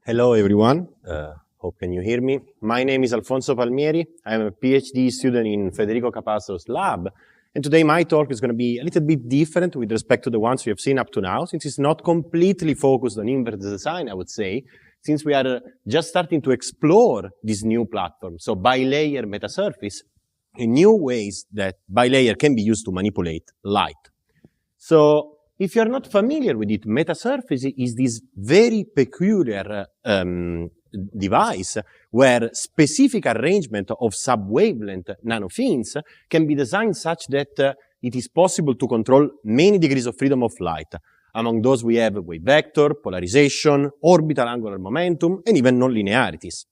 Hello, everyone. Hope can you hear me. My name is Alfonso Palmieri. I'm a PhD student in Federico Capastro's lab. And today my talk is going to be a little bit different with respect to the ones we have seen up to now, since it's not completely focused on inverse design, I would say, since we are just starting to explore this new platform. So bilayer metasurface, in new ways that bilayer can be used to manipulate light. So if you're not familiar with it, metasurface is this very peculiar device where specific arrangement of sub-wavelength nanofins can be designed such that it is possible to control many degrees of freedom of light. Among those we have wave vector, polarization, orbital angular momentum, and even nonlinearities.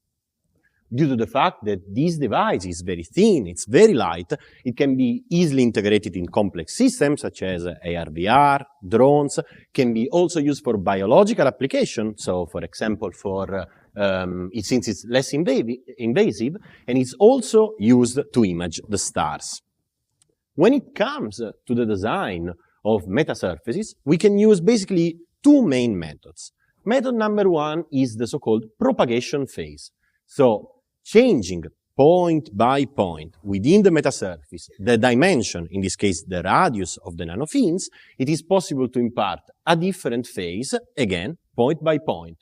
Due to the fact that this device is very thin, it's very light, it can be easily integrated in complex systems such as AR/VR, drones, can be also used for biological application. So, for example, since it's less invasive, and it's also used to image the stars. When it comes to the design of metasurfaces, we can use basically two main methods. Method number one is the so-called propagation phase. So, changing point by point within the metasurface, the dimension, in this case the radius of the nanofins, it is possible to impart a different phase, again, point by point.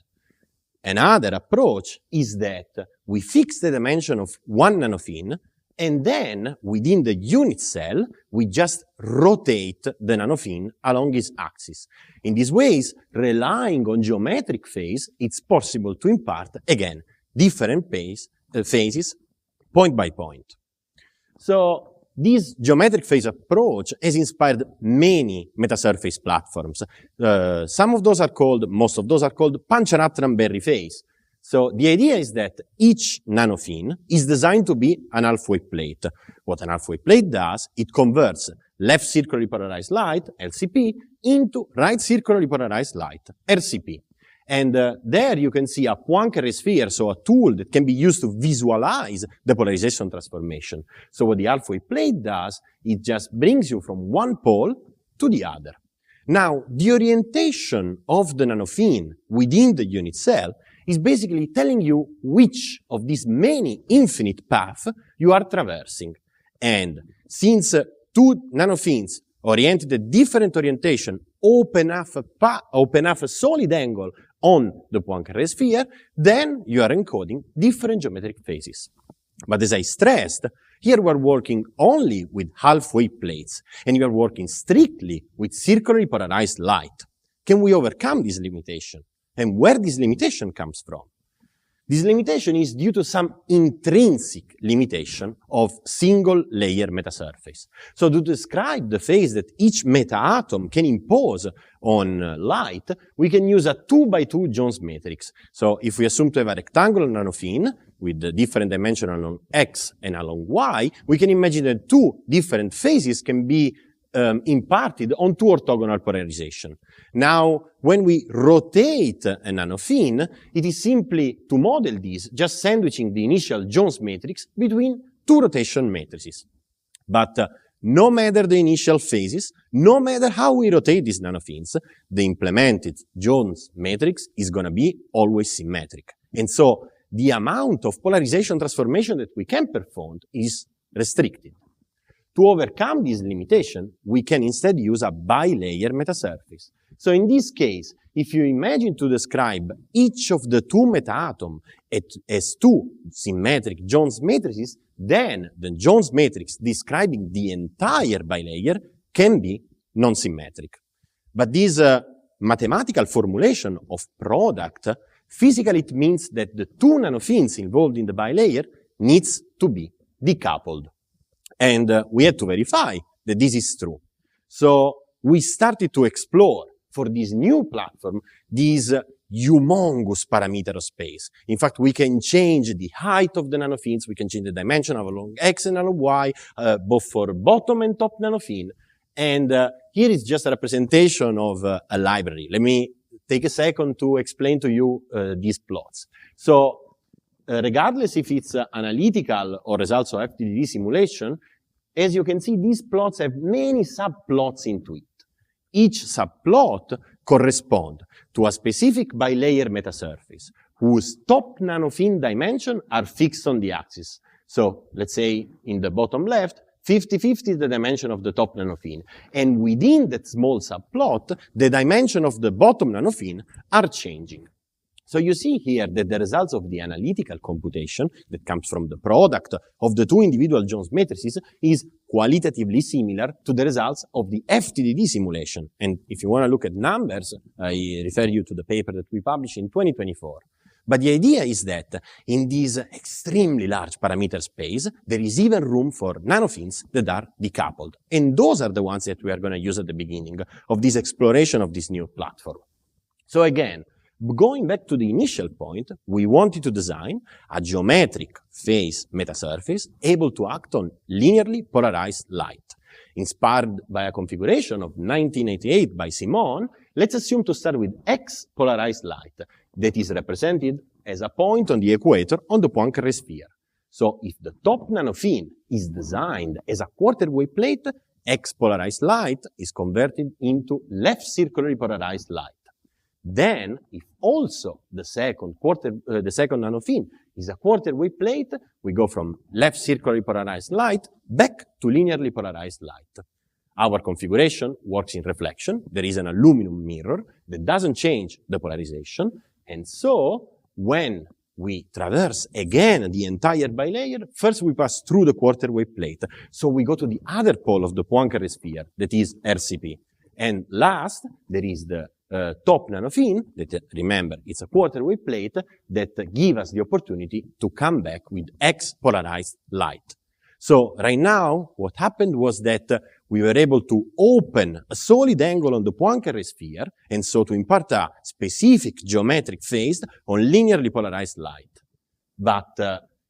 Another approach is that we fix the dimension of one nanofin, and then within the unit cell, we just rotate the nanofin along its axis. In these ways, relying on geometric phase, it's possible to impart, again, different phases, point by point. So this geometric phase approach has inspired many metasurface platforms. Most of those are called Pancharathram-Berry phase. So the idea is that each nanofin is designed to be an half-wave plate. What an half-wave plate does, it converts left circularly polarized light, LCP, into right circularly polarized light, RCP. And there you can see a Poincare sphere, so a tool that can be used to visualize the polarization transformation. So what the half-wave plate does, it just brings you from one pole to the other. Now, the orientation of the nanofin within the unit cell is basically telling you which of these many infinite paths you are traversing. And since two nanofins oriented at different orientation open up a solid angle on the Poincare sphere, then you are encoding different geometric phases. But as I stressed, here we are working only with half-wave plates, and you are working strictly with circularly polarized light. Can we overcome this limitation? And where this limitation comes from? This limitation is due to some intrinsic limitation of single-layer metasurface. So to describe the phase that each meta-atom can impose on light, we can use a 2x2 Jones matrix. So if we assume to have a rectangular nanofin with the different dimension along x and along y, we can imagine that two different phases can be imparted on two orthogonal polarization. Now, when we rotate a nanofin, it is simply, to model this, just sandwiching the initial Jones matrix between two rotation matrices. But no matter the initial phases, no matter how we rotate these nanofins, the implemented Jones matrix is going to be always symmetric. And so the amount of polarization transformation that we can perform is restricted. To overcome this limitation, we can instead use a bilayer metasurface. So in this case, if you imagine to describe each of the two meta-atoms as two symmetric Jones matrices, then the Jones matrix describing the entire bilayer can be non-symmetric. But this mathematical formulation of product, physically it means that the two nanofins involved in the bilayer needs to be decoupled. And we had to verify that this is true. So we started to explore for this new platform, this humongous parameter of space. In fact, we can change the height of the nanofins, we can change the dimension along x and along y, both for bottom and top nanofin. And here is just a representation of a library. Let me take a second to explain to you these plots. So regardless if it's analytical or results of FDTD simulation, as you can see, these plots have many subplots into it. Each subplot corresponds to a specific bilayer metasurface, whose top nanofin dimension are fixed on the axis. So let's say in the bottom left, 50-50 is the dimension of the top nanofin. And within that small subplot, the dimension of the bottom nanofin are changing. So you see here that the results of the analytical computation that comes from the product of the two individual Jones matrices is qualitatively similar to the results of the FTDD simulation. And if you want to look at numbers, I refer you to the paper that we published in 2024. But the idea is that in this extremely large parameter space, there is even room for nanofins that are decoupled. And those are the ones that we are going to use at the beginning of this exploration of this new platform. So again, going back to the initial point, we wanted to design a geometric phase metasurface able to act on linearly polarized light. Inspired by a configuration of 1988 by Simon, let's assume to start with X polarized light that is represented as a point on the equator on the Poincare sphere. So if the top nanofin is designed as a quarter wave plate, X polarized light is converted into left circularly polarized light. Then, if also the second nanofin is a quarter wave plate, we go from left circularly polarized light back to linearly polarized light. Our configuration works in reflection. There is an aluminum mirror that doesn't change the polarization. And so, when we traverse again the entire bilayer, first we pass through the quarter wave plate. So we go to the other pole of the Poincare sphere, that is RCP. And last, there is the top nanofin, that remember, it's a quarter wave plate, that give us the opportunity to come back with X polarized light. So right now, what happened was that we were able to open a solid angle on the Poincare sphere, and so to impart a specific geometric phase on linearly polarized light. But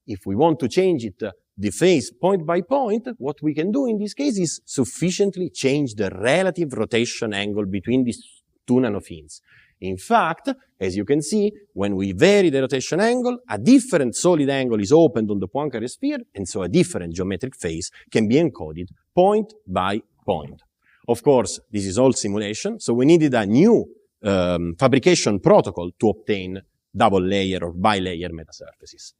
if we want to change it, the phase point by point, what we can do in this case is sufficiently change the relative rotation angle between these two nanofins. In fact, as you can see, when we vary the rotation angle, a different solid angle is opened on the Poincare sphere, and so a different geometric phase can be encoded point by point. Of course, this is all simulation, so we needed a new fabrication protocol to obtain double layer or bilayer metasurfaces.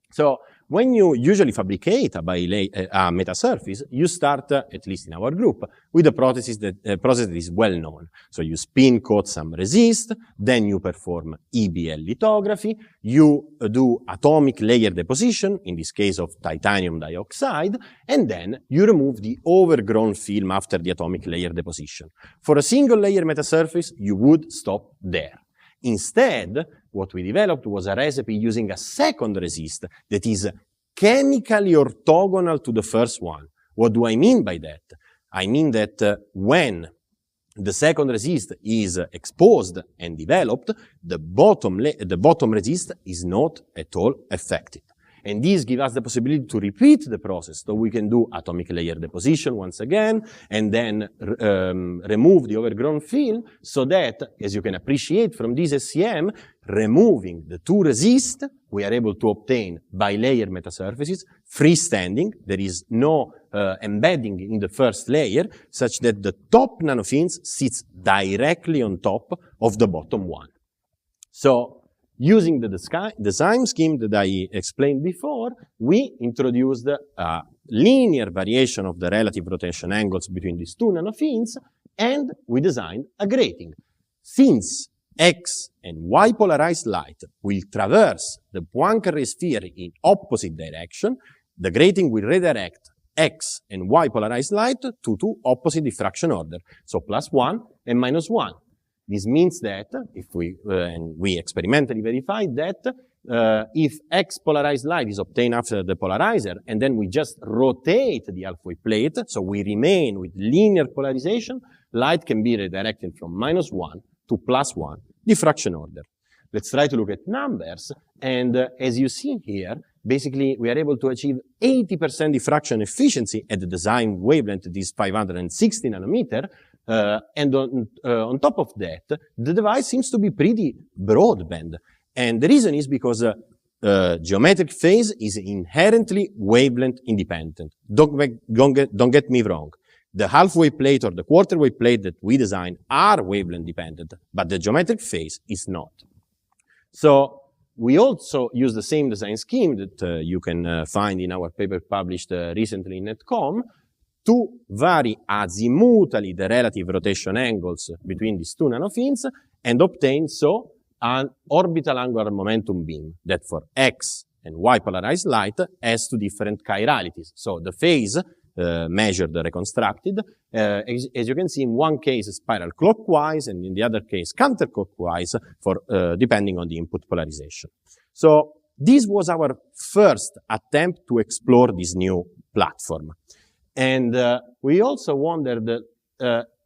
So when you usually fabricate a metasurface, you start, at least in our group, with a process that is well known. So you spin coat some resist, then you perform EBL lithography, you do atomic layer deposition, in this case of titanium dioxide, and then you remove the overgrown film after the atomic layer deposition. For a single layer metasurface, you would stop there. Instead, what we developed was a recipe using a second resist that is chemically orthogonal to the first one. What do I mean by that? I mean that when the second resist is exposed and developed, the bottom resist is not at all affected. And this gives us the possibility to repeat the process. So we can do atomic layer deposition once again, and then remove the overgrown film, so that, as you can appreciate from this SCM, removing the two resists, we are able to obtain bilayer metasurfaces, freestanding. There is no embedding in the first layer, such that the top nanofins sits directly on top of the bottom one. So, using the design scheme that I explained before, we introduced a linear variation of the relative rotation angles between these two nanofins, and we designed a grating. Since X and Y polarized light will traverse the Poincare sphere in opposite direction, the grating will redirect X and Y polarized light to two opposite diffraction order, so +1 and -1. This means that if we experimentally verified that if X polarized light is obtained after the polarizer, and then we just rotate the half-wave plate, so we remain with linear polarization, light can be redirected from -1 to +1 diffraction order. Let's try to look at numbers, and as you see here, basically we are able to achieve 80% diffraction efficiency at the design wavelength, this 560 nanometer, and on top of that, the device seems to be pretty broadband. And the reason is because geometric phase is inherently wavelength independent. Don't get me wrong. The half-wave plate or the quarter-wave plate that we design are wavelength dependent, but the geometric phase is not. So we also use the same design scheme that you can find in our paper published recently in Netcom to vary azimutally the relative rotation angles between these two nanofins and obtain so an orbital angular momentum beam that for X and Y polarized light has two different chiralities. So the phase measured, reconstructed, as you can see, in one case spiral clockwise and in the other case counterclockwise for depending on the input polarization. So this was our first attempt to explore this new platform. And we also wondered,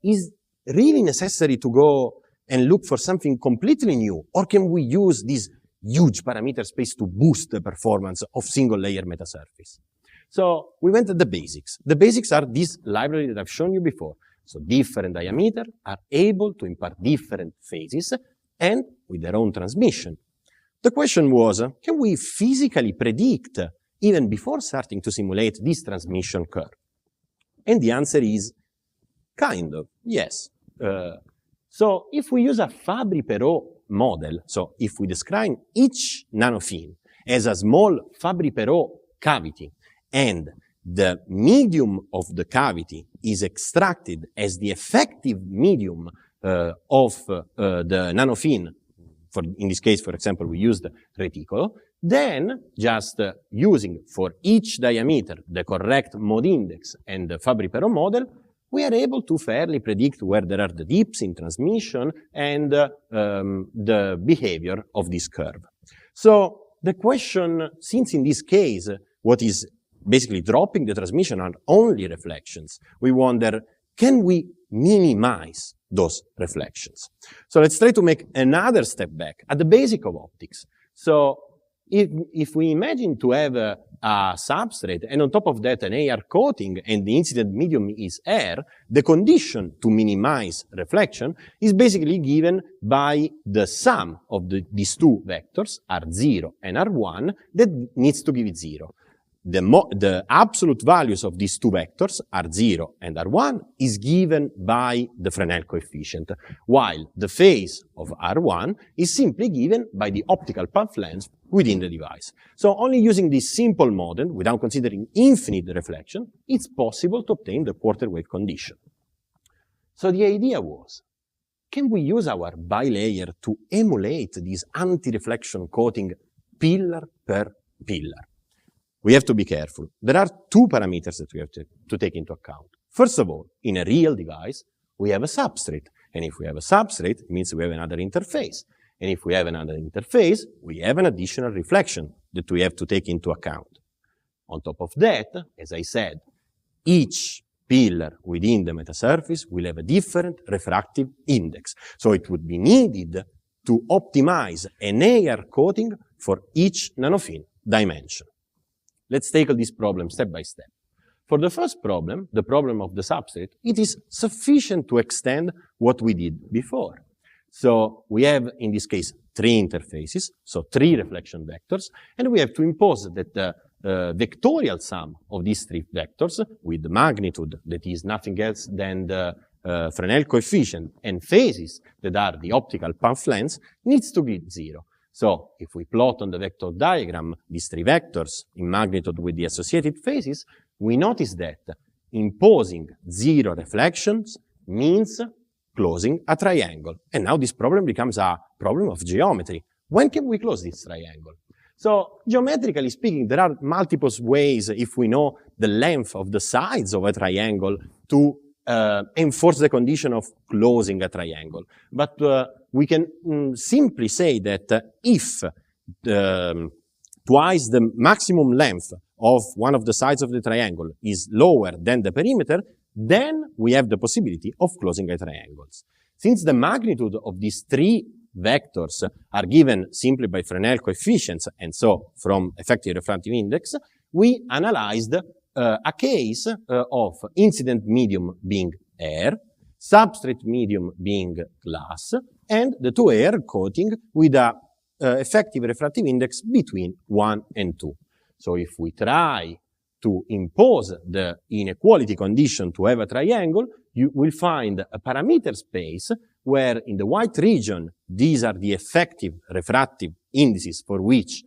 is really necessary to go and look for something completely new, or can we use this huge parameter space to boost the performance of single layer metasurface? So we went at the basics. The basics are this library that I've shown you before. So different diameter are able to impart different phases and with their own transmission. The question was, can we physically predict, even before starting to simulate this transmission curve? And the answer is, kind of, yes. So if we use a Fabry-Perot model, so if we describe each nanofin as a small Fabry-Perot cavity, and the medium of the cavity is extracted as the effective medium of the nanofin, in this case, for example, we used reticolo, then just using for each diameter the correct mode index and the Fabry-Perot model, we are able to fairly predict where there are the dips in transmission and the behavior of this curve. So the question, since in this case, what is basically dropping the transmission are only reflections, we wonder, can we minimize those reflections? So let's try to make another step back at the basic of optics. So if we imagine to have a substrate and on top of that an AR coating and the incident medium is air, the condition to minimize reflection is basically given by the sum of these two vectors, R0 and R1, that needs to give it 0. The absolute values of these two vectors, R0 and R1, is given by the Fresnel coefficient, while the phase of R1 is simply given by the optical path length within the device. So only using this simple model, without considering infinite reflection, it's possible to obtain the quarter wave condition. So the idea was, can we use our bilayer to emulate this anti-reflection coating pillar per pillar? We have to be careful. There are two parameters that we have to take into account. First of all, in a real device, we have a substrate. And if we have a substrate, it means we have another interface. And if we have another interface, we have an additional reflection that we have to take into account. On top of that, as I said, each pillar within the metasurface will have a different refractive index. So it would be needed to optimize an AR coating for each nanofin dimension. Let's tackle this problem step by step. For the first problem, the problem of the substrate, it is sufficient to extend what we did before. So we have, in this case, 3 interfaces, so 3 reflection vectors, and we have to impose that the vectorial sum of these 3 vectors with the magnitude that is nothing else than the Fresnel coefficient and phases that are the optical path lengths needs to be 0. So if we plot on the vector diagram these 3 vectors in magnitude with the associated phases, we notice that imposing 0 reflections means closing a triangle. And now this problem becomes a problem of geometry. When can we close this triangle? So geometrically speaking, there are multiple ways, if we know the length of the sides of a triangle, to enforce the condition of closing a triangle. But we can simply say that if twice the maximum length of one of the sides of the triangle is lower than the perimeter, then we have the possibility of closing a triangle. Since the magnitude of these 3 vectors are given simply by Fresnel coefficients, and so from effective refractive index, we analyzed a case of incident medium being air, substrate medium being glass, and the 2 air coating with a effective refractive index between 1 and 2. So if we try to impose the inequality condition to have a triangle, you will find a parameter space where in the white region these are the effective refractive indices for which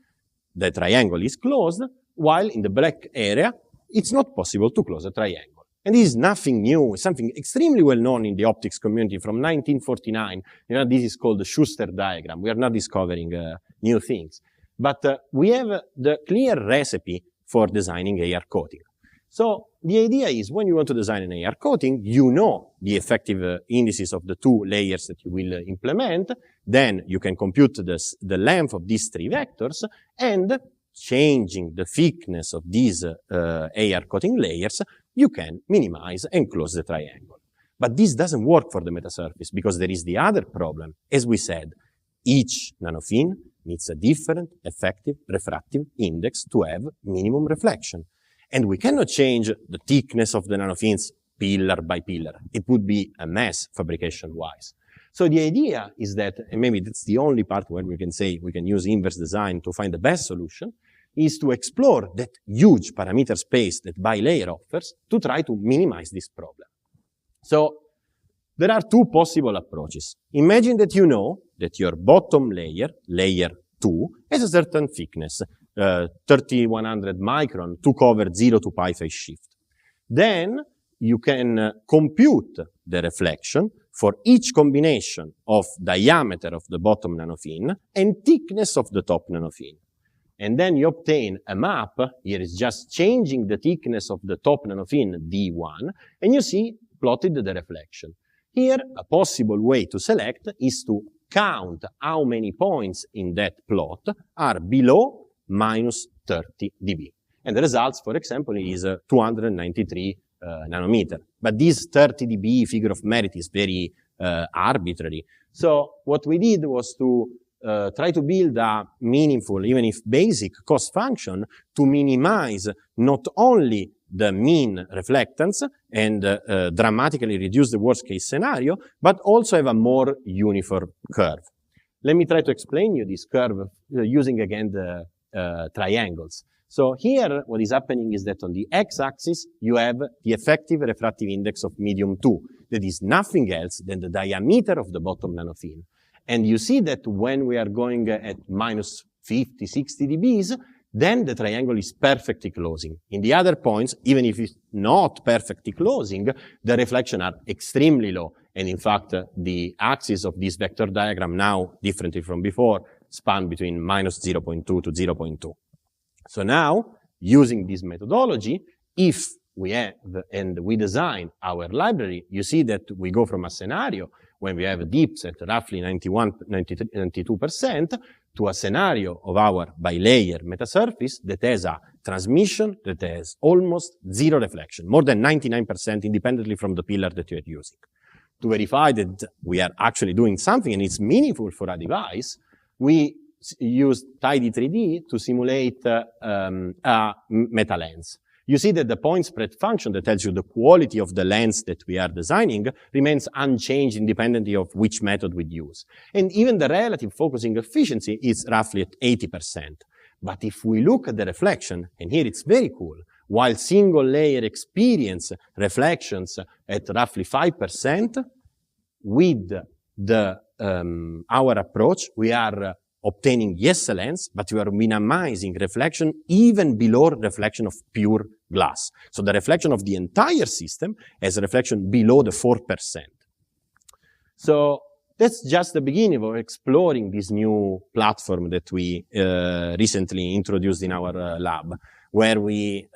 the triangle is closed, while in the black area, it's not possible to close a triangle. And this is nothing new, it's something extremely well known in the optics community from 1949. You know, this is called the Schuster diagram. We are not discovering new things. But we have the clear recipe for designing AR coating. So the idea is when you want to design an AR coating, you know the effective indices of the two layers that you will implement. Then you can compute the length of these three vectors, and changing the thickness of these AR coating layers, you can minimize and close the triangle. But this doesn't work for the metasurface because there is the other problem. As we said, each nanofin needs a different effective refractive index to have minimum reflection. And we cannot change the thickness of the nanofins pillar by pillar. It would be a mess fabrication-wise. So the idea is that, and maybe that's the only part where we can say we can use inverse design to find the best solution, is to explore that huge parameter space that bilayer offers to try to minimize this problem. So there are two possible approaches. Imagine that you know that your bottom layer, layer 2, has a certain thickness, 3100 micron to cover 0 to pi phase shift. Then you can compute the reflection for each combination of diameter of the bottom nanofin and thickness of the top nanofin. And then you obtain a map. Here is just changing the thickness of the top nanofin, D1, and you see plotted the reflection. Here, a possible way to select is to count how many points in that plot are below minus 30 dB. And the results, for example, is 293 nanometer. But this 30 dB figure of merit is very arbitrary. So what we did was to try to build a meaningful, even if basic, cost function to minimize not only the mean reflectance and dramatically reduce the worst case scenario, but also have a more uniform curve. Let me try to explain you this curve using again the triangles. So here, what is happening is that on the x-axis, you have the effective refractive index of medium 2. That is nothing else than the diameter of the bottom nanofin. And you see that when we are going at minus 50, 60 dBs, then the triangle is perfectly closing. In the other points, even if it's not perfectly closing, the reflection are extremely low. And in fact, the axis of this vector diagram now, differently from before, span between minus 0.2 to 0.2. So now, using this methodology, if we have and we design our library, you see that we go from a scenario when we have dips at roughly 92% to a scenario of our bilayer metasurface that has a transmission that has almost zero reflection, more than 99% independently from the pillar that you are using. To verify that we are actually doing something and it's meaningful for a device, we use Tidy3D to simulate a meta lens. You see that the point spread function that tells you the quality of the lens that we are designing remains unchanged independently of which method we use. And even the relative focusing efficiency is roughly at 80%. But if we look at the reflection, and here it's very cool, while single layer experience reflections at roughly 5%, with the our approach, we are obtaining yes lens, but we are minimizing reflection even below reflection of pure glass. So the reflection of the entire system has a reflection below the 4%. So that's just the beginning of exploring this new platform that we recently introduced in our lab, where we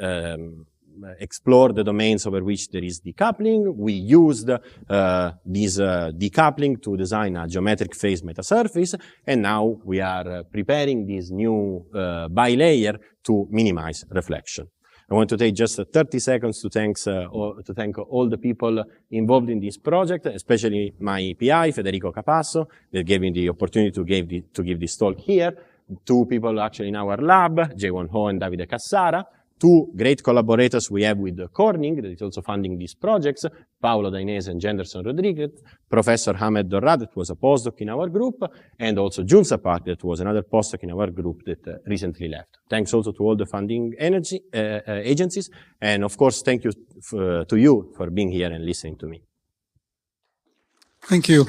explore the domains over which there is decoupling. We used this decoupling to design a geometric phase metasurface, and now we are preparing this new bilayer to minimize reflection. I want to take just 30 seconds to thank all the people involved in this project, especially my PI, Federico Capasso, that gave me the opportunity to give this talk here. Two people actually in our lab, Jaewon Ho and Davide Cassara. Two great collaborators we have with Corning, that is also funding these projects, Paolo Dainese and Jenderson Rodriguez, Professor Hamed Dorra, that was a postdoc in our group, and also Junsa Park, that was another postdoc in our group that recently left. Thanks also to all the funding agencies, and of course, thank you to you for being here and listening to me. Thank you.